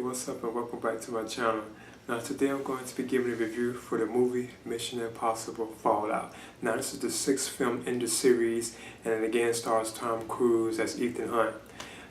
What's up and welcome back to my channel. Now today I'm going to be giving a review for the movie Mission Impossible Fallout. Now this is the 6th film in the series, and it again stars Tom Cruise as Ethan Hunt.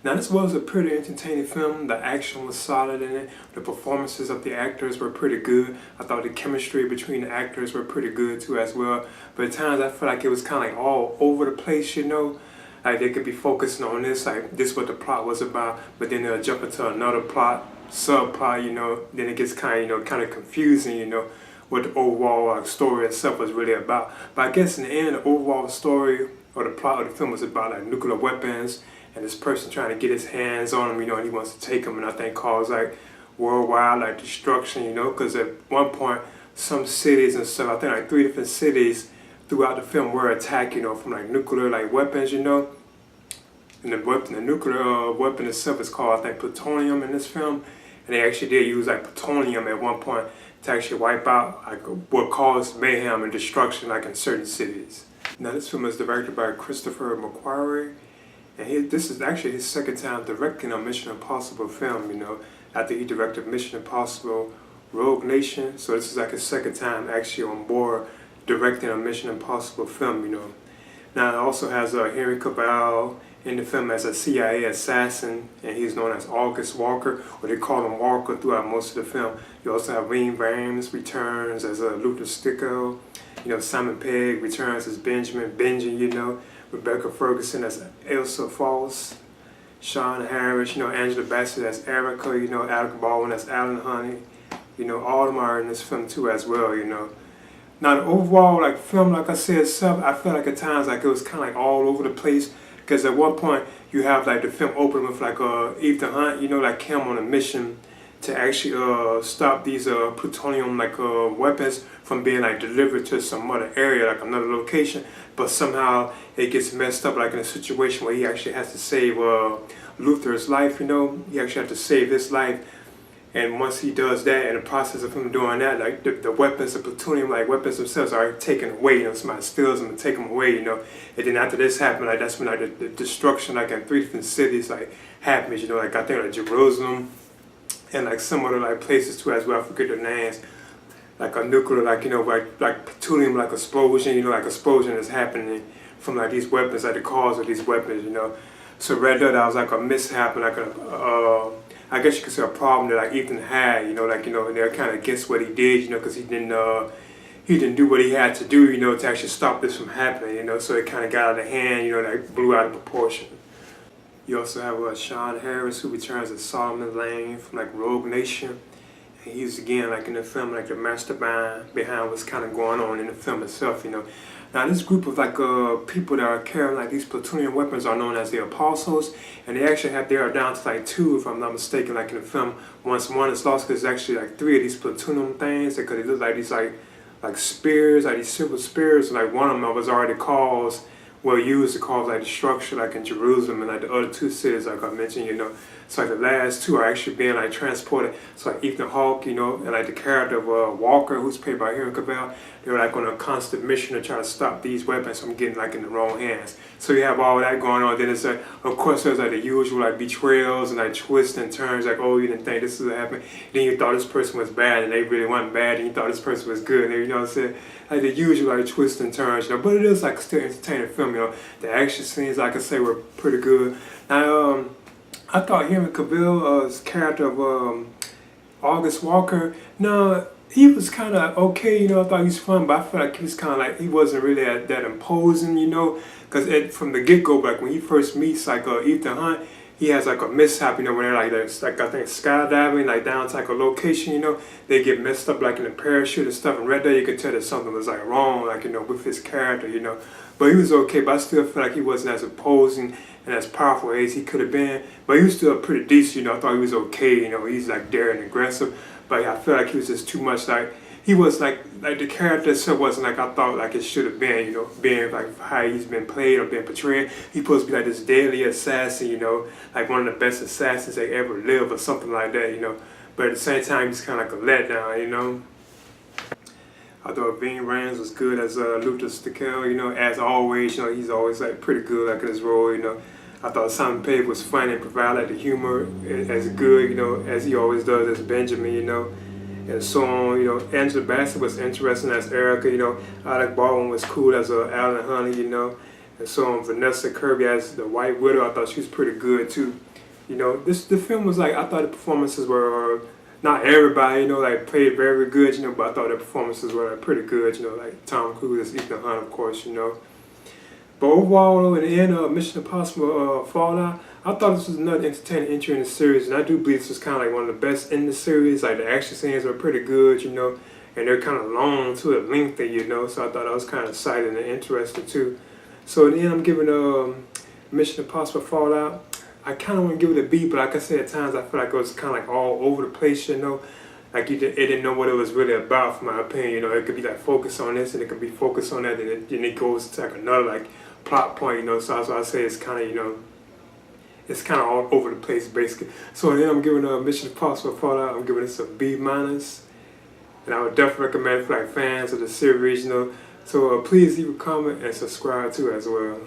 Now this was a pretty entertaining film. The action was solid in it. The performances of the actors were pretty good. I thought the chemistry between the actors were pretty good too as well. But at times I feel like it was kind of like all over the place, you know. Like they could be focusing on this, like this what the plot was about, but then they'll jump into another plot, subplot, you know. Then it gets kind of, kind of confusing, you know, what the overall story itself was really about. But I guess in the end, the overall story or the plot of the film was about like nuclear weapons and this person trying to get his hands on them, you know, and he wants to take them, and I think cause like worldwide like destruction, you know, because at one point some cities and stuff, I think like 3 different cities throughout the film were attacked, you know, from like nuclear like weapons, you know. And the nuclear weapon itself is called, I think, plutonium in this film. And they actually did use like plutonium at one point to actually wipe out like what caused mayhem and destruction like in certain cities. Now this film is directed by Christopher McQuarrie, and this is actually his second time directing a Mission Impossible film, you know, after he directed Mission Impossible Rogue Nation. So this is like his second time actually on board directing a Mission Impossible film, you know. Now it also has Henry Cavill in the film as a CIA assassin, and he's known as August Walker, or they call him Walker throughout most of the film. You also have Wayne Rames returns as Luther Sticko, you know, Simon Pegg returns as Benji, you know, Rebecca Ferguson as Elsa Falls, Sean Harris, you know, Angela Bassett as Erica, you know, Alec Baldwin as Alan Honey, you know, all of them are in this film too as well, you know. Now the overall like film, like I said, I felt like at times like it was kind of like all over the place. Because at one point you have like the film open with like Ethan Hunt, you know, like him on a mission to actually stop these plutonium like weapons from being like delivered to some other area, like another location. But somehow it gets messed up like in a situation where he actually has to save Luther's life, you know. He actually has to save his life. And once he does that, in the process of him doing that, like the weapons, the plutonium, like weapons themselves are taken away. You know, somebody steals them and take them away. You know, and then after this happened, like that's when like the destruction, like in 3 different cities, like happens. You know, like I think like Jerusalem and like some other like places too as well. I forget their names. Like a nuclear, like you know, like plutonium, like explosion. You know, like explosion is happening from like these weapons, like the cause of these weapons. You know, so right there, that was like a mishap, like I guess you could say a problem that like Ethan had, you know, like, you know, and they're kind of against what he did, you know, because he didn't do what he had to do, you know, to actually stop this from happening, you know, so it kind of got out of hand, you know, like blew out of proportion. You also have Sean Harris, who returns as Solomon Lane from like Rogue Nation, and he's again like in the film like the mastermind behind what's kind of going on in the film itself, you know. Now this group of like people that are carrying like these plutonium weapons are known as the Apostles, and they actually they are down to like 2, if I'm not mistaken, like in the film. Once one is lost, because there's actually like 3 of these plutonium things, because they look like these like spears, like these silver spears, and like one of them was already used to cause like destruction, like in Jerusalem, and like the other 2 cities like I mentioned, you know. So like the last 2 are actually being like transported. So like Ethan Hawke, you know, and like the character of Walker, who's played by Henry Cavill, they're like on a constant mission to try to stop these weapons from getting like in the wrong hands. So you have all that going on. Then it's like, of course, there's like the usual like betrayals and like twists and turns. Like, oh, you didn't think this was happening. Then you thought this person was bad, and they really weren't bad. And you thought this person was good. And you know what I'm saying? Like the usual like twists and turns, you know. But it is like still entertaining film, you know. The action scenes, like I say, were pretty good. Now, I thought Henry Cavill's character of August Walker, no, he was kind of okay, you know. I thought he was fun, but I feel like he was kind of like, he wasn't really that imposing, you know, because from the get-go, like when he first meets like Ethan Hunt, he has like a mishap, you know, when they're like I think skydiving, like down to like a location, you know, they get messed up like in the parachute and stuff, and right there you could tell that something was like wrong, like, you know, with his character, you know. But he was okay, but I still feel like he wasn't as imposing and as powerful as he could have been. But he was still pretty decent, you know. I thought he was okay, you know. He's like daring and aggressive, but I feel like he was just too much like, he was like the character itself wasn't like I thought like it should have been, you know, being like how he's been played or been portrayed. He's supposed to be like this deadly assassin, you know, like one of the best assassins they ever lived or something like that, you know. But at the same time, he's kind of like a letdown, you know. I thought Wayne Rames was good as Luther Sticko, you know, as always, you know, he's always like pretty good like in his role, you know. I thought Simon Pegg was funny and provided like the humor as good, you know, as he always does as Benjamin, you know, and so on. You know, Angela Bassett was interesting as Erica, you know, Alec Baldwin was cool as Alan Honey, you know, and so on. Vanessa Kirby as the White Widow, I thought she was pretty good too. You know, the film was like, I thought the performances were, not everybody, you know, like played very good, you know, but I thought the performances were like, pretty good, you know, like Tom Cruise as Ethan Hunt, of course, you know. But overall, in the end of Mission Impossible Fallout, I thought this was another entertaining entry in the series, and I do believe this was kind of like one of the best in the series. Like the action scenes were pretty good, you know, and they're kind of long to it, lengthy, you know, so I thought that was kind of exciting and interesting too. So in the end, I'm giving Mission Impossible Fallout, I kind of want to give it a B, but like I said, at times I feel like it was kind of like all over the place, you know. Like it didn't know what it was really about, from my opinion. You know, it could be like focused on this and it could be focused on that, and then it goes to like another like plot point, you know. So that's why I say it's kind of, you know, it's kind of all over the place basically. So then I'm giving Mission Impossible Fallout, I'm giving this a B minus, and I would definitely recommend it for like fans of the series, you know. So please leave a comment and subscribe too as well.